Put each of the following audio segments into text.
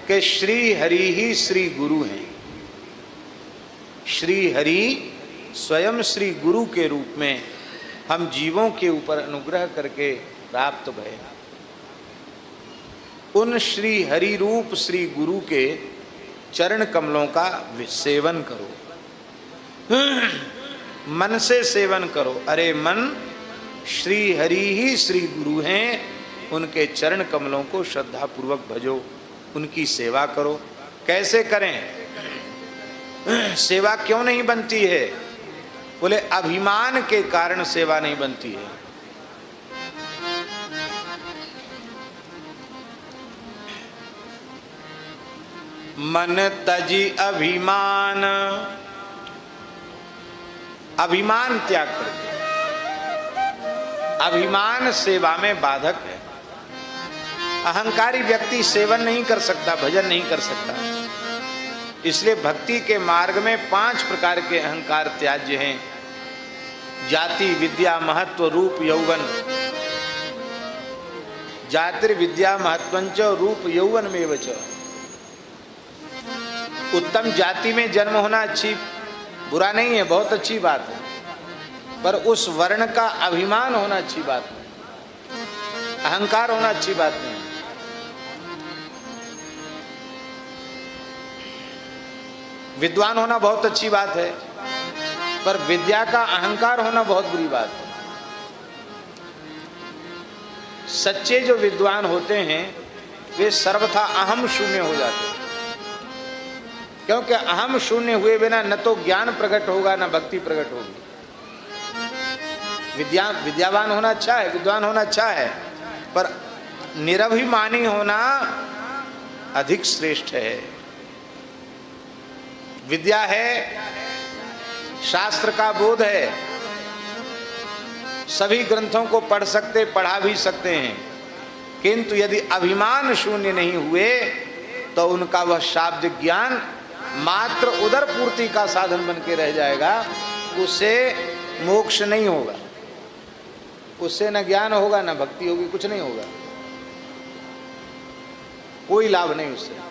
कि श्री हरि ही श्री गुरु हैं। श्री हरि स्वयं श्री गुरु के रूप में हम जीवों के ऊपर अनुग्रह करके प्राप्त भये। उन श्री हरि रूप श्री गुरु के चरण कमलों का सेवन करो, मन से सेवन करो। अरे मन, श्री हरि ही श्री गुरु हैं, उनके चरण कमलों को श्रद्धा पूर्वक भजो, उनकी सेवा करो। कैसे करें? सेवा क्यों नहीं बनती है? बोले अभिमान के कारण सेवा नहीं बनती है। मन तजी अभिमान, अभिमान त्याग कर दे। अभिमान सेवा में बाधक है। अहंकारी व्यक्ति सेवन नहीं कर सकता, भजन नहीं कर सकता। इसलिए भक्ति के मार्ग में 5 प्रकार के अहंकार त्याज्य हैं। जाति, विद्या, महत्व, रूप, यौवन। जातिर्विद्या महत्वंच रूप यौवन में च। उत्तम जाति में जन्म होना अच्छी बुरा नहीं है, बहुत अच्छी बात है, पर उस वर्ण का अभिमान होना अच्छी बात नहीं, अहंकार होना अच्छी बात नहीं। विद्वान होना बहुत अच्छी बात है, पर विद्या का अहंकार होना बहुत बुरी बात है। सच्चे जो विद्वान होते हैं वे सर्वथा अहम शून्य हो जाते हैं, क्योंकि अहम शून्य हुए बिना न तो ज्ञान प्रकट होगा न भक्ति प्रकट होगी। विद्यावान होना अच्छा है, विद्वान होना अच्छा है, पर निरभिमानी होना अधिक श्रेष्ठ है। विद्या है, शास्त्र का बोध है, सभी ग्रंथों को पढ़ सकते, पढ़ा भी सकते हैं, किंतु यदि अभिमान शून्य नहीं हुए तो उनका वह शाब्द ज्ञान मात्र उदर पूर्ति का साधन बन के रह जाएगा। उससे मोक्ष नहीं होगा, उससे न ज्ञान होगा न भक्ति होगी, कुछ नहीं होगा, कोई लाभ नहीं उससे।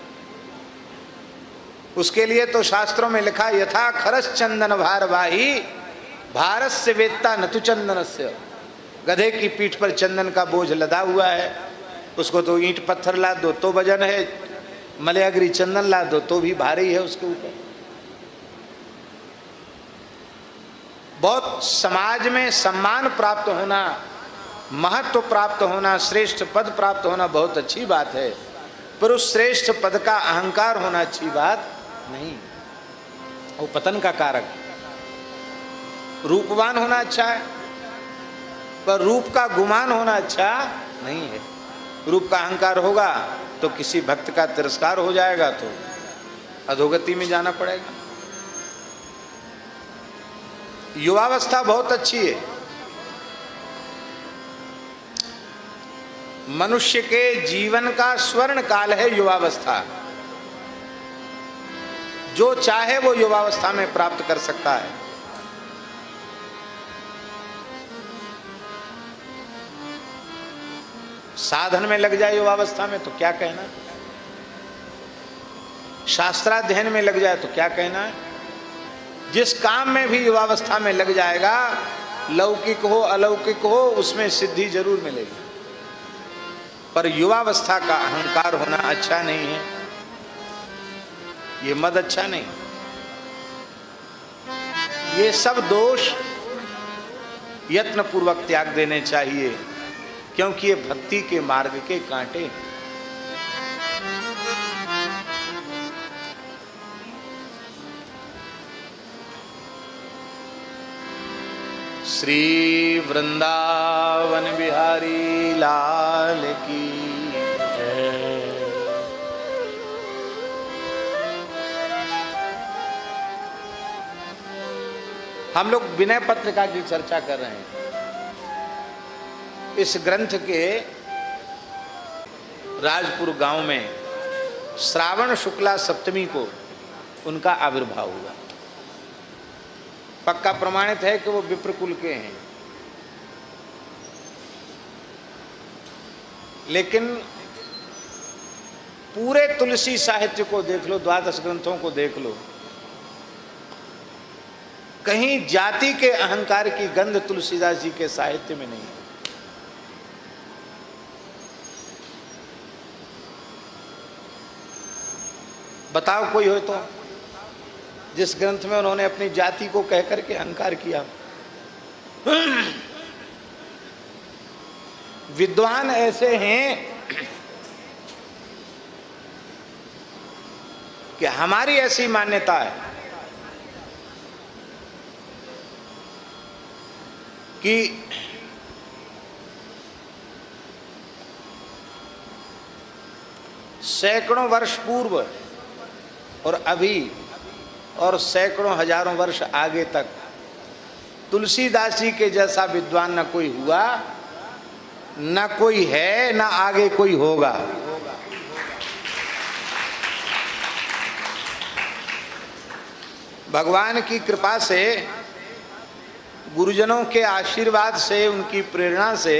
उसके लिए तो शास्त्रों में लिखा, यथा खरस चंदन भारवाही भारस्य वेत्ता न तु चंदनस्य। गधे की पीठ पर चंदन का बोझ लदा हुआ है, उसको तो ईंट पत्थर ला दो तो वजन है, मलयागरी चंदन ला दो तो भी भारी है उसके ऊपर। बहुत समाज में सम्मान प्राप्त होना, महत्व प्राप्त होना, श्रेष्ठ पद प्राप्त होना बहुत अच्छी बात है, पर उस श्रेष्ठ पद का अहंकार होना अच्छी बात नहीं, वो पतन का कारक। रूपवान होना अच्छा है, पर रूप का गुमान होना अच्छा नहीं है। रूप का अहंकार होगा तो किसी भक्त का तिरस्कार हो जाएगा तो अधोगति में जाना पड़ेगा। युवावस्था बहुत अच्छी है। मनुष्य के जीवन का स्वर्ण काल है युवावस्था। जो चाहे वो युवावस्था में प्राप्त कर सकता है। साधन में लग जाए युवावस्था में तो क्या कहना, शास्त्राध्ययन में लग जाए तो क्या कहना। जिस काम में भी युवावस्था में लग जाएगा, लौकिक हो अलौकिक हो, उसमें सिद्धि जरूर मिलेगी, पर युवावस्था का अहंकार होना अच्छा नहीं है, ये मद अच्छा नहीं। ये सब दोष यत्न पूर्वक त्याग देने चाहिए, क्योंकि ये भक्ति के मार्ग के कांटे। श्री वृंदावन बिहारी लाल की जय। हम लोग विनय पत्रिका की चर्चा कर रहे हैं। इस ग्रंथ के राजपुर गांव में श्रावण शुक्ला सप्तमी को उनका आविर्भाव हुआ। पक्का प्रमाणित है कि वो विप्रकुल के हैं, लेकिन पूरे तुलसी साहित्य को देख लो, 12 ग्रंथों को देख लो, कहीं जाति के अहंकार की गंध तुलसीदास जी के साहित्य में नहीं है। बताओ कोई हो तो, जिस ग्रंथ में उन्होंने अपनी जाति को कह करके अहंकार किया। विद्वान ऐसे हैं कि हमारी ऐसी मान्यता है कि सैकड़ों वर्ष पूर्व और अभी और सैकड़ों हजारों वर्ष आगे तक तुलसीदास जी के जैसा विद्वान न कोई हुआ, न कोई है, न आगे कोई होगा। भगवान की कृपा से, गुरुजनों के आशीर्वाद से, उनकी प्रेरणा से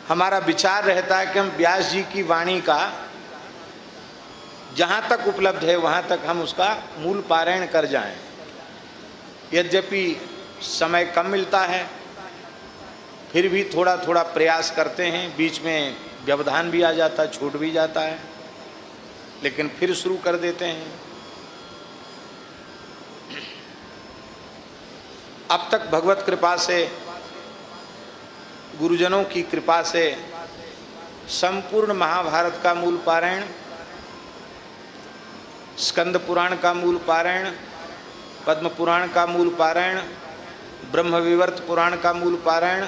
हमारा विचार रहता है कि हम व्यास जी की वाणी का जहाँ तक उपलब्ध है वहाँ तक हम उसका मूल पारायण कर जाएं। यद्यपि समय कम मिलता है, फिर भी थोड़ा थोड़ा प्रयास करते हैं। बीच में व्यवधान भी आ जाता है, छूट भी जाता है, लेकिन फिर शुरू कर देते हैं। अब तक भगवत कृपा से, गुरुजनों की कृपा से संपूर्ण महाभारत का मूल पारायण, स्कंद पुराण का मूल पारायण, पद्म पुराण का मूल पारायण, ब्रह्म विवर्त पुराण का मूल पारायण,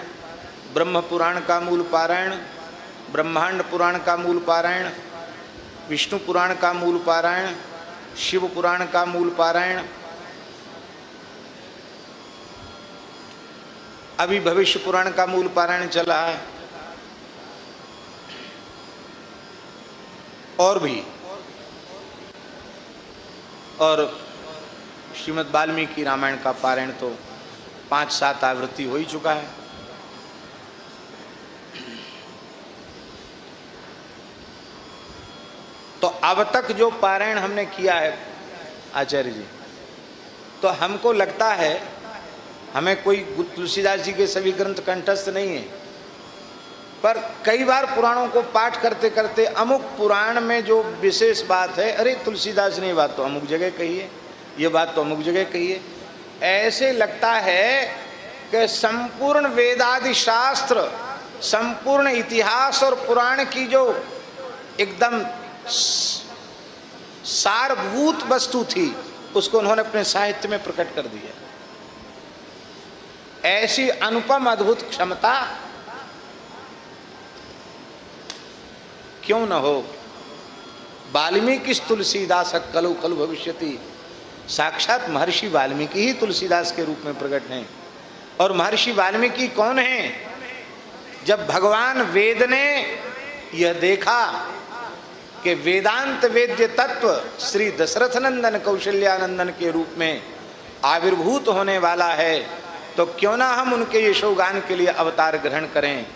ब्रह्म पुराण का मूल पारायण, ब्रह्मांड पुराण का मूल पारायण, विष्णु पुराण का मूल पारायण, शिव पुराण का मूल पारायण, अभी भविष्य पुराण का मूल पारायण चल रहा है, और भी, और श्रीमद् वाल्मीकि रामायण का पारायण तो 5-7 आवृत्ति हो ही चुका है। तो अब तक जो पारायण हमने किया है आचार्य जी, तो हमको लगता है, हमें कोई तुलसीदास जी के सभी ग्रंथ कंठस्थ नहीं है, पर कई बार पुराणों को पाठ करते करते अमुक पुराण में जो विशेष बात है, अरे तुलसीदास ने ये बात तो अमुक जगह कही है, ये बात तो अमुक जगह कही है, ऐसे लगता है कि संपूर्ण वेदादि शास्त्र, संपूर्ण इतिहास और पुराण की जो एकदम सारभूत वस्तु थी उसको उन्होंने अपने साहित्य में प्रकट कर दिया। ऐसी अनुपम अद्भुत क्षमता क्यों न हो। वाल्मीकि तुलसीदास कलु कलु भविष्यति, साक्षात महर्षि वाल्मीकि ही तुलसीदास के रूप में प्रकट हैं। और महर्षि वाल्मीकि कौन हैं? जब भगवान वेद ने यह देखा कि वेदांत वेद्य तत्व श्री दशरथ नंदन कौशल्यानंदन के रूप में आविर्भूत होने वाला है, तो क्यों ना हम उनके यशोगान के लिए अवतार ग्रहण करें।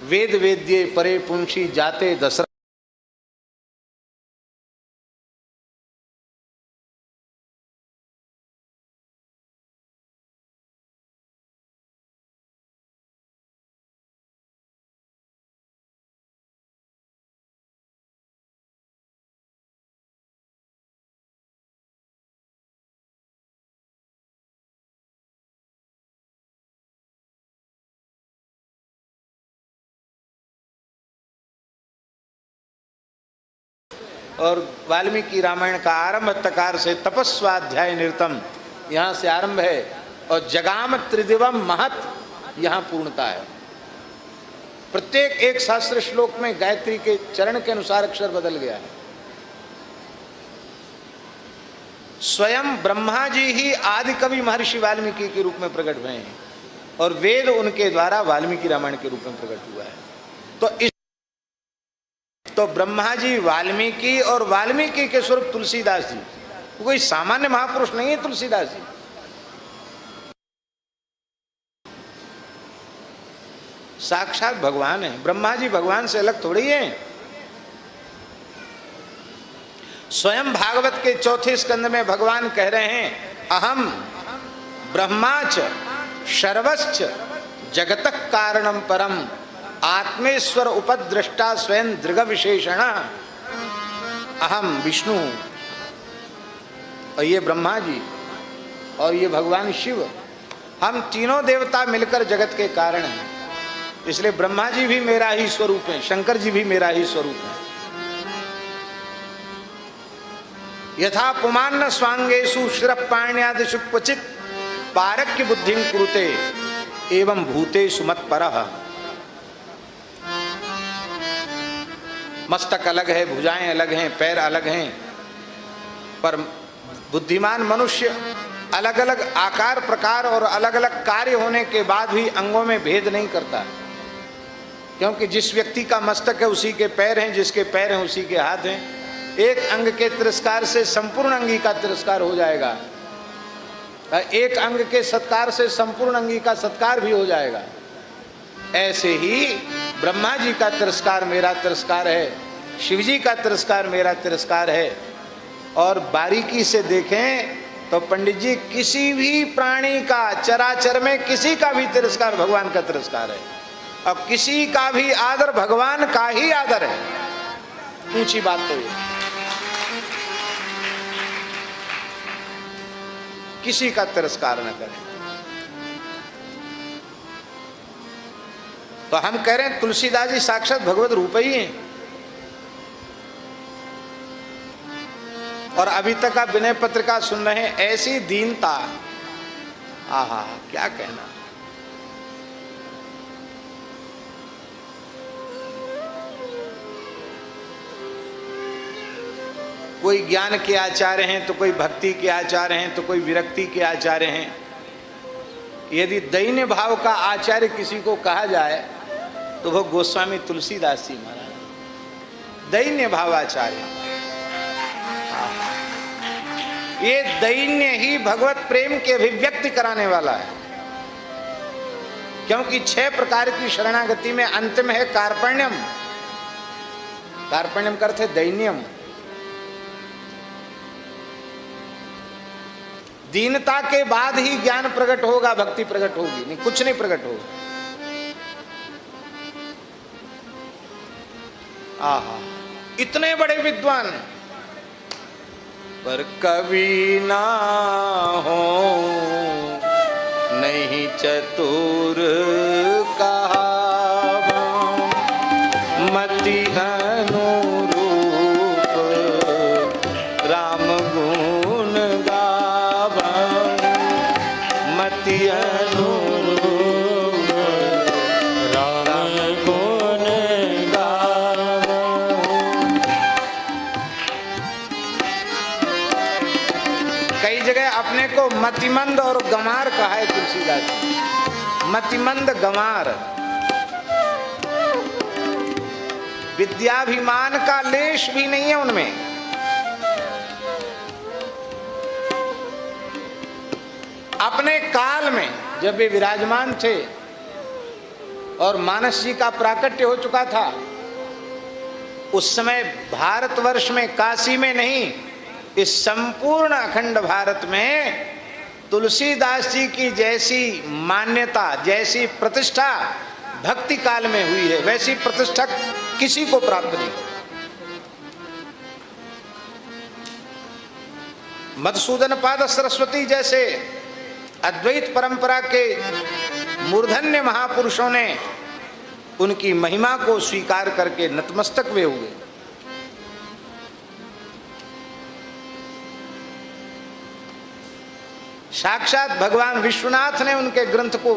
वेद वेद्ये परे पुंसी जाते दशरथ, और वाल्मीकि रामायण का आरंभ तकार से तपस्वाध्याय निरतम यहाँ से आरंभ है, और जगाम त्रिदिवम महत यहाँ पूर्णता है। प्रत्येक एक शास्त्र श्लोक में गायत्री के चरण के अनुसार अक्षर बदल गया है। स्वयं ब्रह्मा जी ही आदि कवि महर्षि वाल्मीकि के रूप में प्रकट हुए हैं, और वेद उनके द्वारा वाल्मीकि रामायण के रूप में प्रकट हुआ है। तो ब्रह्मा जी वाल्मीकि और वाल्मीकि के स्वरूप तुलसीदास जी, कोई सामान्य महापुरुष नहीं है तुलसीदास जी। साक्षात भगवान है। ब्रह्मा जी भगवान से अलग थोड़ी हैं। स्वयं भागवत के चौथे स्कंद में भगवान कह रहे हैं अहम ब्रह्माच सर्वश्च जगतः कारणम परम आत्मेश्वर उपद्रष्टा स्वयं दृग विशेषण। अहम विष्णु और ये ब्रह्मा जी और ये भगवान शिव, हम तीनों देवता मिलकर जगत के कारण हैं। इसलिए ब्रह्मा जी भी मेरा ही स्वरूप है, शंकर जी भी मेरा ही स्वरूप है। यथा पुमान्न स्वांगेषु शिरपाण्यादिषु क्वचित पारक्य बुद्धिं कुरुते एवं भूतेषु मत्परः। मस्तक अलग है, भुजाएं अलग हैं, पैर अलग हैं, पर बुद्धिमान मनुष्य अलग अलग आकार प्रकार और अलग अलग कार्य होने के बाद भी अंगों में भेद नहीं करता, क्योंकि जिस व्यक्ति का मस्तक है उसी के पैर हैं, जिसके पैर हैं उसी के हाथ हैं। एक अंग के तिरस्कार से संपूर्ण अंगी का तिरस्कार हो जाएगा, एक अंग के सत्कार से संपूर्ण अंगी का सत्कार भी हो जाएगा। ऐसे ही ब्रह्मा जी का तिरस्कार मेरा तिरस्कार है, शिव जी का तिरस्कार मेरा तिरस्कार है। और बारीकी से देखें तो पंडित जी किसी भी प्राणी का, चराचर में किसी का भी तिरस्कार भगवान का तिरस्कार है, और किसी का भी आदर भगवान का ही आदर है। ऊंची बात तो ये, किसी का तिरस्कार न करें। तो हम कह रहे हैं तुलसीदास जी साक्षात भगवत रूप ही हैं। और अभी तक आप विनय पत्रिका सुन रहे हैं, ऐसी दीनता, आहा क्या कहना। कोई ज्ञान के आचार्य हैं तो कोई भक्ति के आचार्य हैं तो कोई विरक्ति के आचार्य हैं। यदि दैन्य भाव का आचार्य किसी को कहा जाए तो वो गोस्वामी तुलसीदास जी महाराज दैन्य भाव आचार्य। ये दैन्य ही भगवत प्रेम के अभिव्यक्ति कराने वाला है, क्योंकि 6 प्रकार की शरणागति में अंतिम है कार्पण्यम। कार्पण्यम का अर्थ है दैन्यम। दीनता के बाद ही ज्ञान प्रकट होगा, भक्ति प्रकट होगी, नहीं कुछ नहीं प्रकट होगा। आहा, इतने बड़े विद्वान पर कवि ना हो नहीं चतुर कहावा, मति अनुरूप राम गुण गावा, मति अनुरूप राम गुण गावा। कई जगह अपने को मतिमंद और गंवार कहा है तुलसीदास जी। मतिमंद गंवार, विद्याभिमान का लेश भी नहीं है उनमें। अपने काल में जब वे विराजमान थे और मानस जी का प्राकट्य हो चुका था, उस समय भारतवर्ष में, काशी में नहीं, इस संपूर्ण अखंड भारत में तुलसीदास जी की जैसी मान्यता, जैसी प्रतिष्ठा भक्ति काल में हुई है, वैसी प्रतिष्ठा किसी को प्राप्त नहीं। मधुसूदन पाद सरस्वती जैसे अद्वैत परंपरा के मूर्धन्य महापुरुषों ने उनकी महिमा को स्वीकार करके नतमस्तक वे हुए। साक्षात भगवान विश्वनाथ ने उनके ग्रंथ को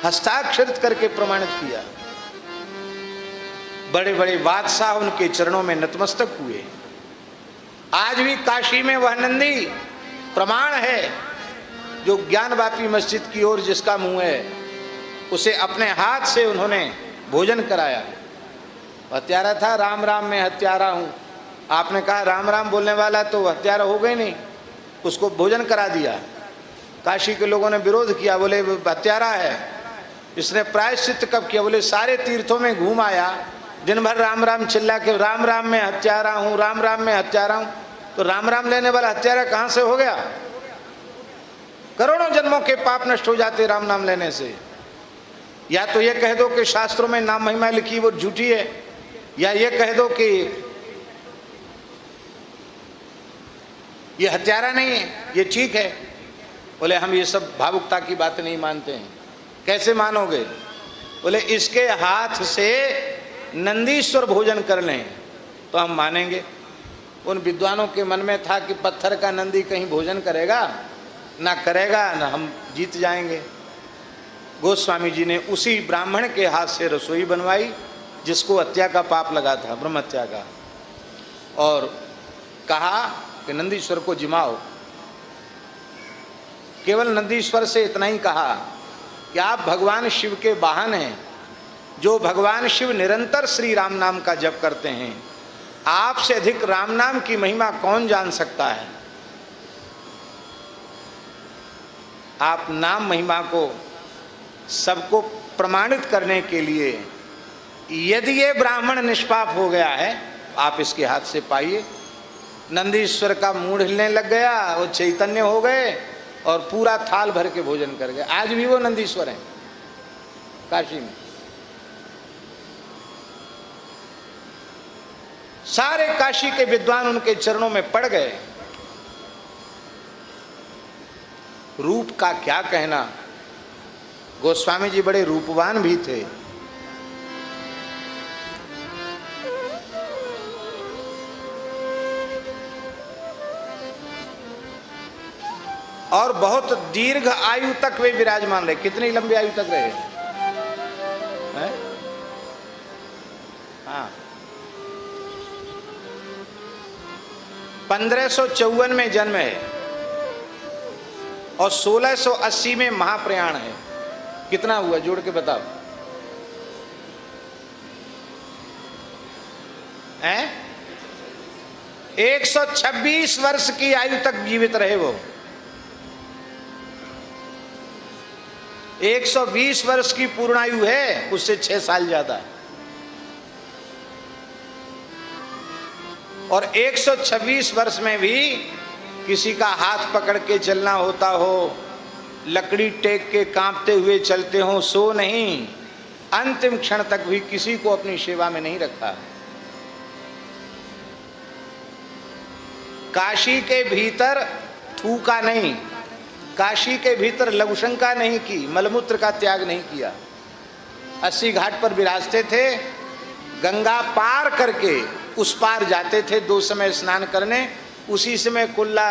हस्ताक्षरित करके प्रमाणित किया। बड़े बड़े बादशाह उनके चरणों में नतमस्तक हुए। आज भी काशी में वह नंदी प्रमाण है जो ज्ञानवापी मस्जिद की ओर जिसका मुंह है, उसे अपने हाथ से उन्होंने भोजन कराया। हत्यारा था, राम राम में हत्यारा हूं। आपने कहा राम राम बोलने वाला तो हत्यारा हो गए नहीं, उसको भोजन करा दिया। काशी के लोगों ने विरोध किया, बोले हत्यारा है। इसने प्रायश्चित कब किया? बोले सारे तीर्थों में घूम आया, दिन भर राम राम चिल्ला के राम राम में हत्यारा हूँ, राम राम में हत्यारा हूँ। तो राम राम लेने वाला हत्यारा कहां से हो गया? करोड़ों जन्मों के पाप नष्ट हो जाते राम नाम लेने से। या तो ये कह दो कि शास्त्रों में नाम महिमा लिखी वो झूठी है, या ये कह दो कि ये हत्यारा नहीं है, ये ठीक है। बोले हम ये सब भावुकता की बातें नहीं मानते हैं। कैसे मानोगे? बोले इसके हाथ से नंदीश्वर भोजन कर लें तो हम मानेंगे। उन विद्वानों के मन में था कि पत्थर का नंदी कहीं भोजन करेगा, ना करेगा ना हम जीत जाएंगे। गोस्वामी जी ने उसी ब्राह्मण के हाथ से रसोई बनवाई जिसको हत्या का पाप लगा था, ब्रह्म हत्या का, और कहा कि नंदीश्वर को जिमाओ। केवल नंदीश्वर से इतना ही कहा कि आप भगवान शिव के वाहन हैं। जो भगवान शिव निरंतर श्री राम नाम का जप करते हैं, आपसे अधिक राम नाम की महिमा कौन जान सकता है? आप नाम महिमा को सबको प्रमाणित करने के लिए, यदि ये ब्राह्मण निष्पाप हो गया है, आप इसके हाथ से पाइए। नंदीश्वर का मूड हिलने लग गया, वो चैतन्य हो गए और पूरा थाल भर के भोजन कर गए। आज भी वो नंदीश्वर हैं काशी में। सारे काशी के विद्वान उनके चरणों में पड़ गए। रूप का क्या कहना, गोस्वामी जी बड़े रूपवान भी थे। और बहुत दीर्घ आयु तक वे विराजमान रहे। कितनी लंबी आयु तक रहे हैं? हाँ, 1554 में जन्म है और 1680 में महाप्रयाण है। कितना हुआ जोड़ के बताओ? हैं? 126 वर्ष की आयु तक जीवित रहे वो। 120 वर्ष की पूर्णायु है, उससे 6 साल ज्यादा। और 126 वर्ष में भी किसी का हाथ पकड़ के चलना होता हो, लकड़ी टेक के कांपते हुए चलते हो, सो नहीं, अंतिम क्षण तक भी किसी को अपनी सेवा में नहीं रखा। काशी के भीतर थूका नहीं, काशी के भीतर लघुशंका नहीं की, मलमूत्र का त्याग नहीं किया। 80 घाट पर विराजते थे, गंगा पार करके उस पार जाते थे 2 समय स्नान करने, उसी समय कुल्ला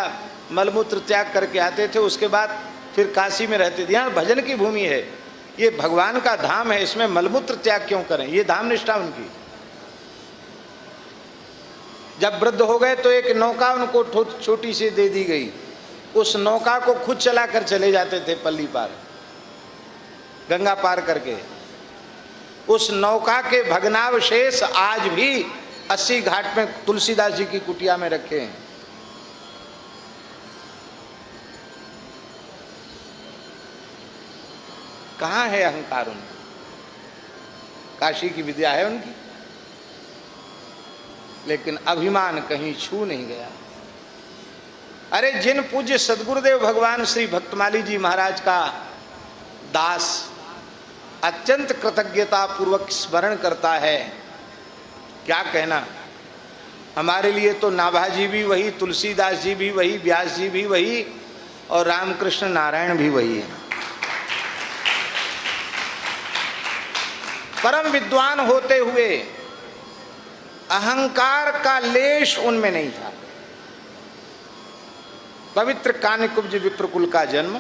मलमूत्र त्याग करके आते थे। उसके बाद फिर काशी में रहते थे। यहाँ भजन की भूमि है, ये भगवान का धाम है, इसमें मलमूत्र त्याग क्यों करें? ये धाम निष्ठा उनकी। जब वृद्ध हो गए तो एक नौका उनको छोटी सी दे दी गई, उस नौका को खुद चलाकर चले जाते थे पल्ली पार, गंगा पार करके। उस नौका के भग्नावशेष आज भी 80 घाट में तुलसीदास जी की कुटिया में रखे हैं। कहाँ है अहंकार उनका? काशी की विद्या है उनकी, लेकिन अभिमान कहीं छू नहीं गया। अरे जिन पूज्य सदगुरुदेव भगवान श्री भक्तमाली जी महाराज का दास अत्यंत कृतज्ञता पूर्वक स्मरण करता है, क्या कहना। हमारे लिए तो नाभाजी भी वही, तुलसीदास जी भी वही, व्यास जी भी वही और रामकृष्ण नारायण भी वही है। परम विद्वान होते हुए अहंकार का लेश उनमें नहीं था। पवित्र कान्यकुब्ज विप्रकुल का जन्म,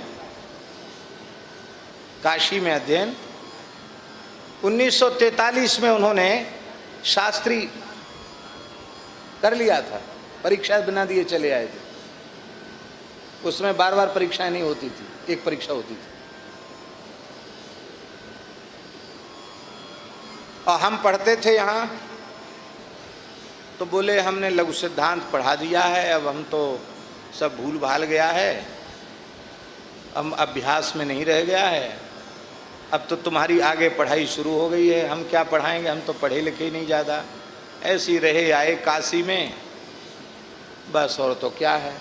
काशी में अध्ययन, 1943 में उन्होंने शास्त्री कर लिया था, परीक्षा बिना दिए चले आए थे। उसमें बार बार परीक्षाएं नहीं होती थी, एक परीक्षा होती थी। और हम पढ़ते थे यहाँ, तो बोले हमने लघु सिद्धांत पढ़ा दिया है, अब हम तो सब भूल भाल गया है, हम अभ्यास में नहीं रह गया है, अब तो तुम्हारी आगे पढ़ाई शुरू हो गई है, हम क्या पढ़ाएंगे, हम तो पढ़े लिखे नहीं ज़्यादा। ऐसे ही रहे आए काशी में, बस और तो क्या है,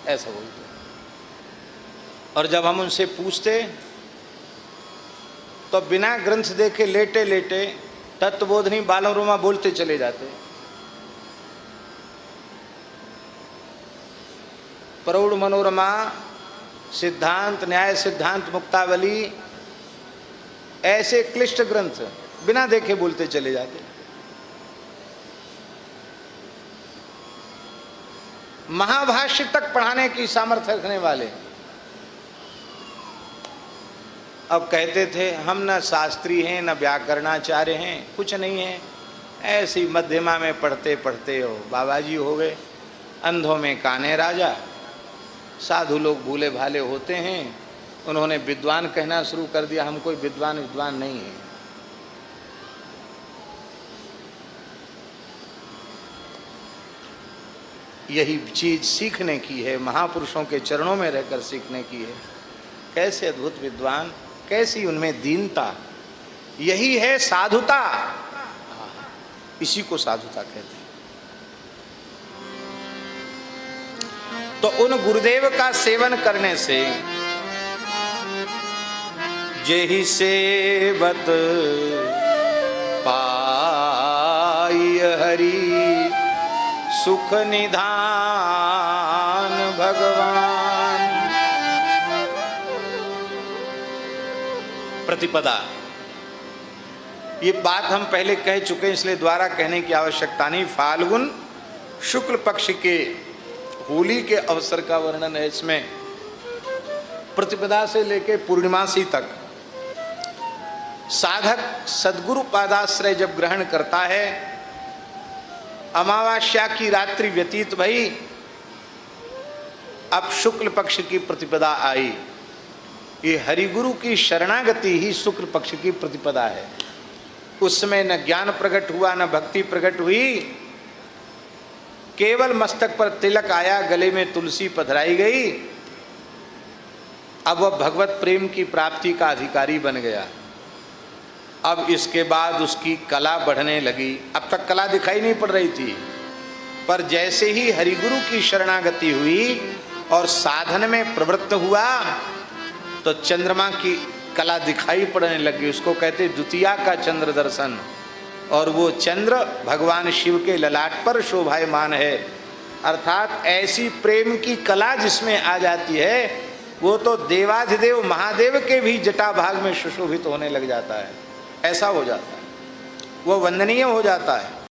ऐसा बोलते। और जब हम उनसे पूछते तो बिना ग्रंथ देखे लेटे लेटे तत्वबोधनी बालमरुमा बोलते चले जाते। प्रौढ़ मनोरमा, सिद्धांत, न्याय सिद्धांत, मुक्तावली, ऐसे क्लिष्ट ग्रंथ बिना देखे बोलते चले जाते। महाभाष्य तक पढ़ाने की सामर्थ्य रखने वाले अब कहते थे हम न शास्त्री हैं न व्याकरणाचार्य हैं, कुछ नहीं है, ऐसी मध्यमा में पढ़ते पढ़ते हो बाबा जी हो गए, अंधों में काने राजा। साधु लोग भूले भाले होते हैं, उन्होंने विद्वान कहना शुरू कर दिया, हम कोई विद्वान नहीं है। यही चीज सीखने की है, महापुरुषों के चरणों में रहकर सीखने की है। कैसे अद्भुत विद्वान, कैसी उनमें दीनता, यही है साधुता। इसी को साधुता कहते हैं। तो उन गुरुदेव का सेवन करने से जेहि सेवत पाई हरि सुख निधान भगवान। प्रतिपदा, ये बात हम पहले कह चुके हैं, इसलिए द्वारा कहने की आवश्यकता नहीं। फाल्गुन शुक्ल पक्ष के होली के अवसर का वर्णन है इसमें। प्रतिपदा से लेकर पूर्णिमासी तक साधक सद्गुरु पादाश्रय जब ग्रहण करता है, अमावास्या की रात्रि व्यतीत भई, अब शुक्ल पक्ष की प्रतिपदा आई। ये हरिगुरु की शरणागति ही शुक्ल पक्ष की प्रतिपदा है। उसमें न ज्ञान प्रकट हुआ न भक्ति प्रकट हुई, केवल मस्तक पर तिलक आया, गले में तुलसी पधराई गई। अब वह भगवत प्रेम की प्राप्ति का अधिकारी बन गया। अब इसके बाद उसकी कला बढ़ने लगी। अब तक कला दिखाई नहीं पड़ रही थी, पर जैसे ही हरिगुरु की शरणागति हुई और साधन में प्रवृत्त हुआ तो चंद्रमा की कला दिखाई पड़ने लगी। उसको कहते द्वितीया का चंद्र दर्शन। और वो चंद्र भगवान शिव के ललाट पर शोभायमान है। अर्थात ऐसी प्रेम की कला जिसमें आ जाती है, वो तो देवाधिदेव महादेव के भी जटा भाग में सुशोभित होने लग जाता है। ऐसा हो जाता है, वो वंदनीय हो जाता है।